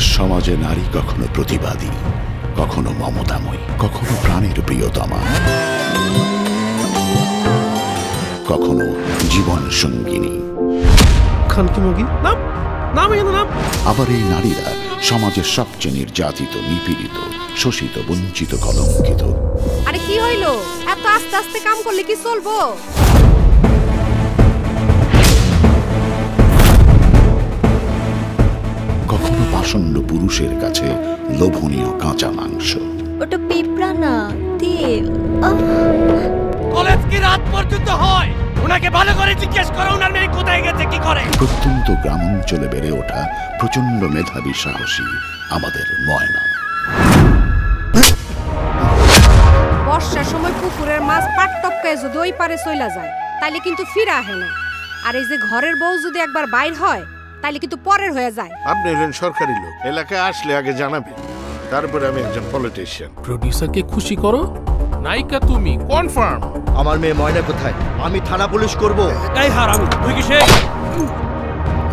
সমাজে নারী কখনো প্রতিবাদী, কখনো মমতাময়ী, কখনো প্রাণের প্রিয়তমা, কখনো জীবন সঙ্গিনী। আবার এই নারীরা সমাজের সবচেয়ে নির্যাতিত, নিপীড়িত, শোষিত, বঞ্চিত, কলঙ্কিত। আরে কি হইলো? এত আস্তে আস্তে কাম করলে কি চলবো? কখনো পাষণ্ড পুরুষের কাছে লোভনীয় কাঁচা মাংস। ওটা পিঁপড়া না, তেল। কলেজ কি রাত পর্যন্ত হয়? ওনাকে ভালো করে জিজ্ঞেস করো ওনার মেয়ে কোথায় গেছে, কি করে। প্রত্যন্ত গ্রামাঞ্চলে বেড়ে ওঠা প্রচন্ড মেধাবী, সাহসী আমাদের ময়না। বর্ষার সময় পুকুরের মাছ পাট টপকায় যদি ওই পারে চইলা যায় তাইলে কিন্তু ফিরে আহে না। আর এই যে ঘরের বউ যদি একবার বাইর হয় তাইলে কিন্তু পরের হয়ে যায়। আপনি হলেন সরকারি লোক, এলাকায় আসলে আগে জানাবেন, তারপরে আমি একজন পলিটিশিয়ান। প্রোডিউসারকে খুশি করো, নায়িকা তুমি কনফার্ম। আমার মেয়ে ময়না কোথায়? আমি থানা পুলিশ করব। এই হারামি, তুই কি সে?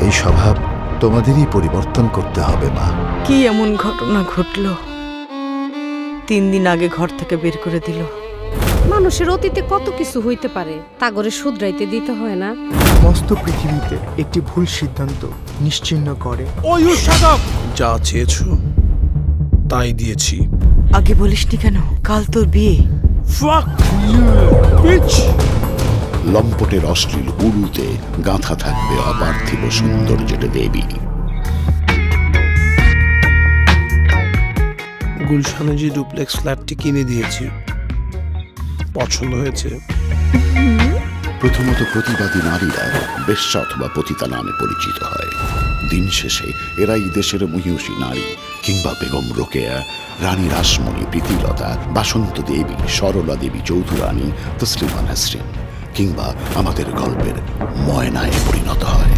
এই স্বভাব তোমাদেরই পরিবর্তন করতে হবে মা। কি এমন ঘটনা ঘটলো? 3 দিন আগে ঘর থেকে বের করে দিল। মানুষের অতীতে কত কিছু হইতে পারে, তা করে শুধরাইতে দিতে হয় না। মস্ত পৃথিবীতে একটি ভুল সিদ্ধান্ত নিশ্চিহ্ন করে। ওই সাধক, যা চেয়েছো তাই দিয়েছি। আগে বলিসনি কেন? কাল তোর বিয়ে। লম্পটের অশ্লীল উড়ুতে গাঁথা থাকবে অপার্থিব সৌন্দর্যের দেবী। গুলশানে যে ডুপ্লেক্স ফ্ল্যাটটি কিনে দিয়েছি, পছন্দ হয়েছে। প্রথমত প্রতিবাদী নারীরা বেশ্যা অথবা পতিতা নামে পরিচিত হয়। দিন শেষে এরাই দেশের মহিষী নারী, কিংবা বেগম রোকেয়া, রানী রাসমণি, প্রীতিলতা, বাসন্ত দেবী, সরলা দেবী চৌধুরানী, তসলিমা নাসরিন, কিংবা আমাদের গল্পের ময়নায় পরিণত হয়।